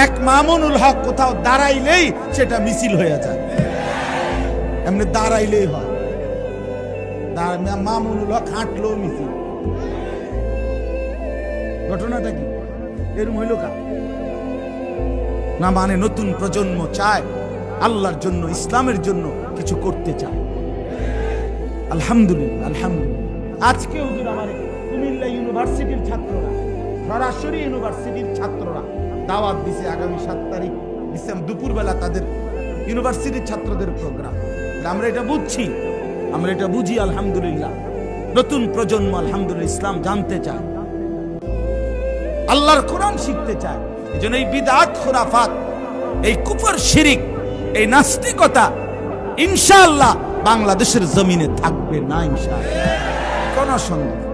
এক মামুনুল হক কোথাও দাঁড়াইলেই সেটা মিছিল হয়ে যায়, এমনি দাঁড়াইলেই হয়। মামুনুল হক হাঁটলো মিছিল, ঘটনাটা কি এরকম হইল কা না? মানে নতুন প্রজন্ম চায় আল্লাহর জন্য, ইসলামের জন্য কিছু করতে চায়। আলহামদুলিল্লাহ, আলহামদুলিল্লাহ। আজকে হুজুর আমার কুমিল্লা ইউনিভার্সিটির ছাত্ররা, সরাসরি ইউনিভার্সিটির ছাত্ররা দাওয়াত দিছে আগামী 7 তারিখ ডিসেম্বর দুপুরবেলা তাদের ইউনিভার্সিটির ছাত্রদের প্রোগ্রাম। আমরা এটা বুঝছি, আমরা এটা বুঝি। আলহামদুলিল্লাহ, নতুন প্রজন্ম আলহামদুলিল্লাহ ইসলাম জানতে চায়, আল্লাহর কোরআন শিখতে চায়। এজন্য এই বিদআত, খুরাফাত, এই কুফর, শিরিক, এই নাস্তিকতা ইনশাআল্লাহ বাংলাদেশের জমিনে থাকবে না, ইনশাআল্লাহ, কোনো সন্দেহ।